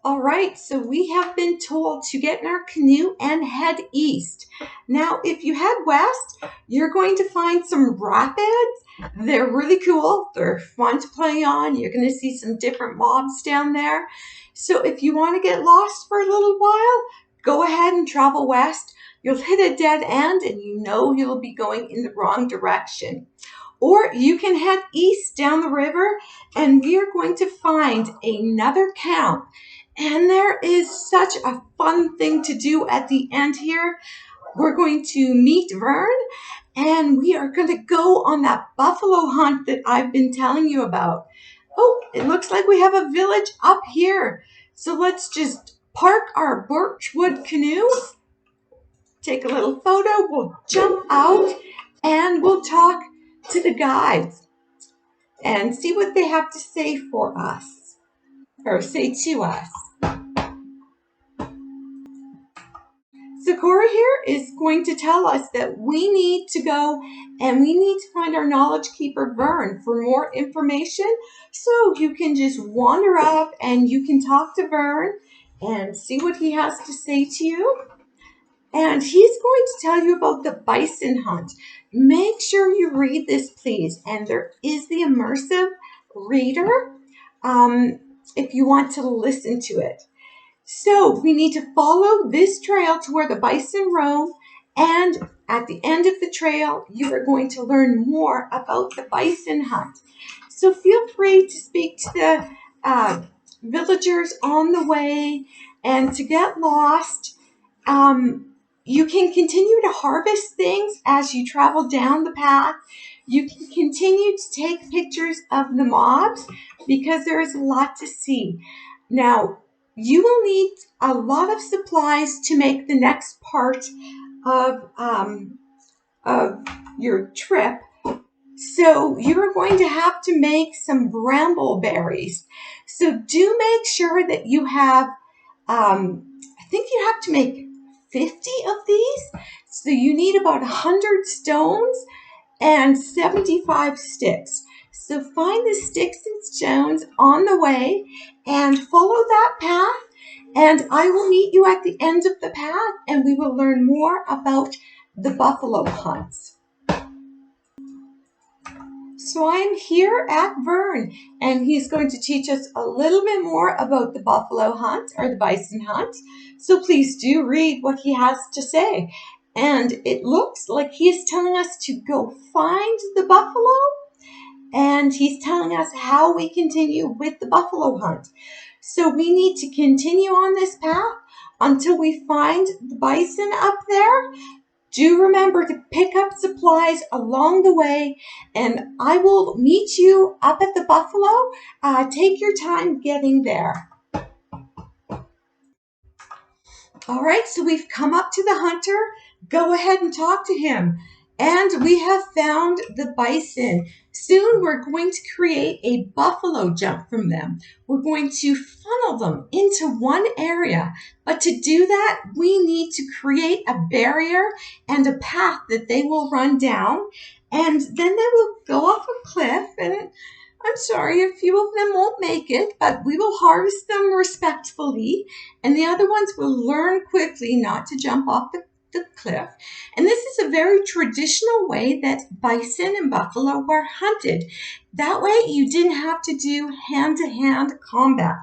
All right, so we have been told to get in our canoe and head east. Now, if you head west, you're going to find some rapids. They're really cool. They're fun to play on. You're going to see some different mobs down there. So if you want to get lost for a little while, go ahead and travel west. You'll hit a dead end and you know you'll be going in the wrong direction. Or you can head east down the river and we are going to find another camp. And there is such a fun thing to do at the end here. We're going to meet Vern and we are going to go on that buffalo hunt that I've been telling you about. Oh, it looks like we have a village up here. So let's just park our birchwood canoe, take a little photo, we'll jump out and we'll talk to the guides and see what they have to say for us or say to us. So Cora here is going to tell us that we need to go and we need to find our knowledge keeper Vern for more information. So you can just wander up and you can talk to Vern and see what he has to say to you. And he's going to tell you about the bison hunt. Make sure you read this, please. And there is the immersive reader if you want to listen to it. So we need to follow this trail to where the bison roam. And at the end of the trail, you are going to learn more about the bison hunt. So feel free to speak to the villagers on the way and to get lost. You can continue to harvest things as you travel down the path. You can continue to take pictures of the mobs because there is a lot to see. Now, you will need a lot of supplies to make the next part of your trip. So you're going to have to make some bramble berries. So do make sure that you have, I think you have to make 50 of these. So you need about 100 stones and 75 sticks. So find the sticks and stones on the way and follow that path. And I will meet you at the end of the path and we will learn more about the buffalo hunts. So I'm here at Vern and he's going to teach us a little bit more about the buffalo hunt or the bison hunt. So please do read what he has to say. And it looks like he is telling us to go find the buffalo and he's telling us how we continue with the buffalo hunt. So we need to continue on this path until we find the bison up there. Do remember to pick up supplies along the way and I will meet you up at the buffalo. Take your time getting there. All right, so we've come up to the hunter. Go ahead and talk to him. And we have found the bison. Soon we're going to create a buffalo jump from them. We're going to funnel them into one area. But to do that, we need to create a barrier and a path that they will run down. And then they will go off a cliff. And I'm sorry, a few of them won't make it, but we will harvest them respectfully. And the other ones will learn quickly not to jump off the cliff. And this is a very traditional way that bison and buffalo were hunted. That way you didn't have to do hand-to-hand combat.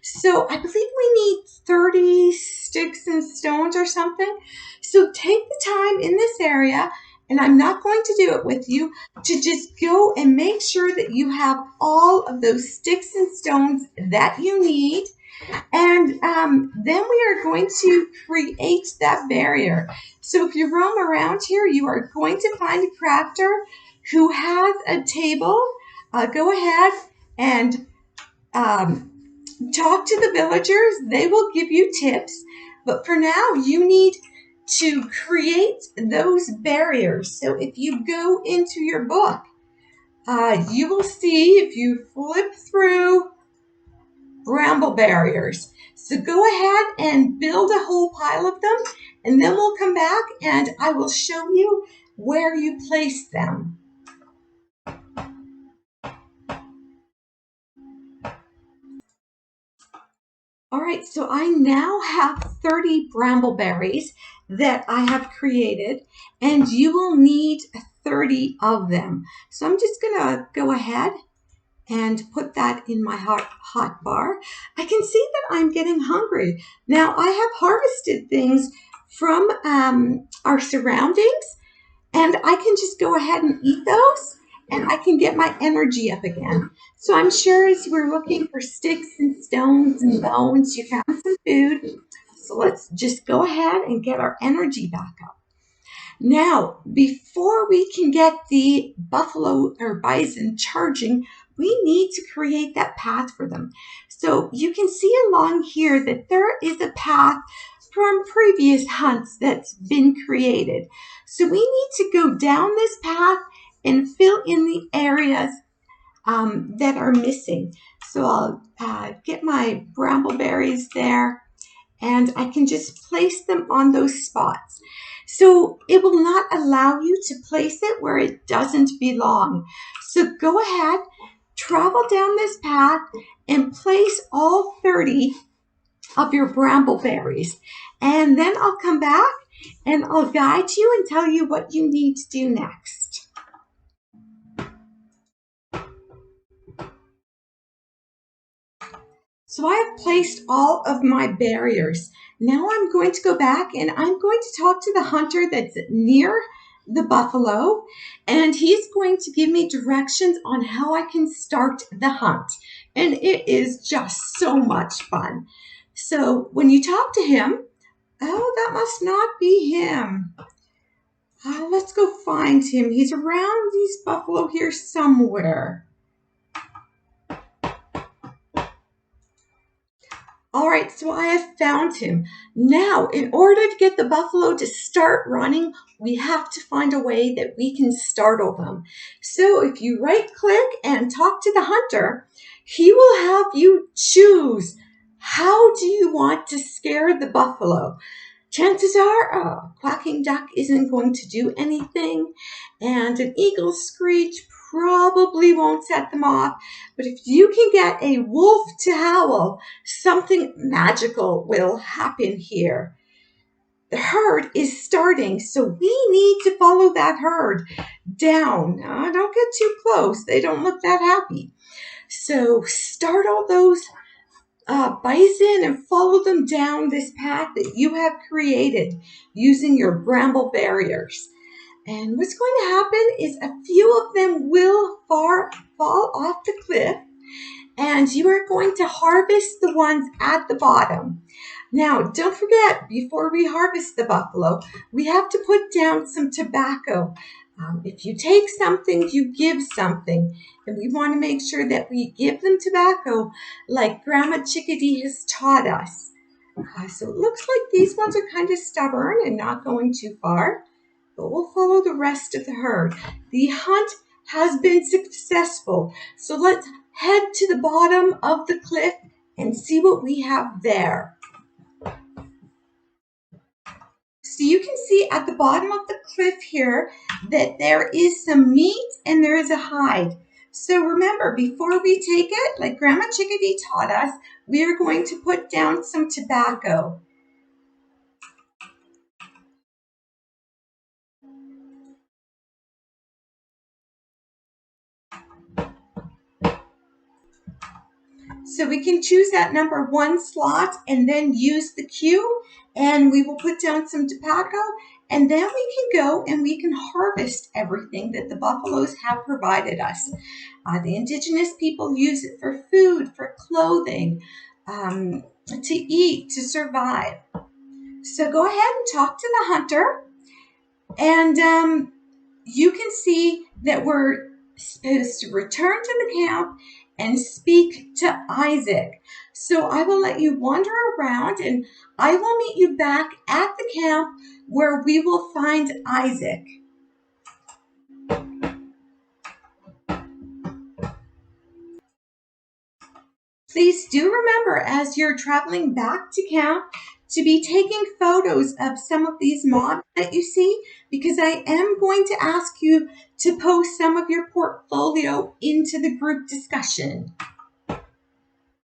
So I believe we need 30 sticks and stones or something. So take the time in this area, and I'm not going to do it with you, to just go and make sure that you have all of those sticks and stones that you need. And then we are going to create that barrier. So if you roam around here, you are going to find a crafter who has a table. Go ahead and talk to the villagers. They will give you tips. But for now, you need to create those barriers. So if you go into your book, you will see if you flip through bramble barriers. So go ahead and build a whole pile of them and then we'll come back and I will show you where you place them. All right, so I now have 30 brambleberries that I have created, and you will need 30 of them. So I'm just gonna go ahead and put that in my hot bar. I can see that I'm getting hungry. Now I have harvested things from our surroundings, and I can just go ahead and eat those, and I can get my energy up again. So I'm sure as we're looking for sticks and stones and bones, you found some food. So let's just go ahead and get our energy back up. Now, before we can get the buffalo or bison charging, we need to create that path for them. So you can see along here that there is a path from previous hunts that's been created. So we need to go down this path and fill in the areas that are missing. So I'll get my brambleberries there, and I can just place them on those spots. So it will not allow you to place it where it doesn't belong. So go ahead, travel down this path, and place all 30 of your brambleberries. And then I'll come back and I'll guide you and tell you what you need to do next. So I have placed all of my barriers. Now I'm going to go back and I'm going to talk to the hunter that's near the buffalo, and he's going to give me directions on how I can start the hunt. And it is just so much fun. So when you talk to him, oh, that must not be him. Let's go find him. He's around these buffalo here somewhere. All right, so I have found him. Now, in order to get the buffalo to start running, we have to find a way that we can startle them. So if you right-click and talk to the hunter, he will have you choose, how do you want to scare the buffalo? Chances are a quacking duck isn't going to do anything, and an eagle's screech probably won't set them off. But if you can get a wolf to howl, something magical will happen here. The herd is starting, so we need to follow that herd down. Don't get too close. They don't look that happy. So startle those bison and follow them down this path that you have created using your bramble barriers. And what's going to happen is a few of them will fall off the cliff, and you are going to harvest the ones at the bottom. Now, don't forget, before we harvest the buffalo, we have to put down some tobacco. If you take something, you give something. And we want to make sure that we give them tobacco like Grandma Chickadee has taught us. So it looks like these ones are kind of stubborn and not going too far, but we'll follow the rest of the herd. The hunt has been successful. So let's head to the bottom of the cliff and see what we have there. So you can see at the bottom of the cliff here that there is some meat and there is a hide. So remember, before we take it, like Grandma Chickadee taught us, we are going to put down some tobacco. So we can choose that number 1 slot and then use the cue, and we will put down some tobacco, and then we can go and we can harvest everything that the buffaloes have provided us. The indigenous people use it for food, for clothing, to eat, to survive. So go ahead and talk to the hunter, and you can see that we're supposed to return to the camp and speak to Isaac. So I will let you wander around, and I will meet you back at the camp where we will find Isaac. Please do remember, as you're traveling back to camp, to be taking photos of some of these mobs that you see, because I am going to ask you to post some of your portfolio into the group discussion.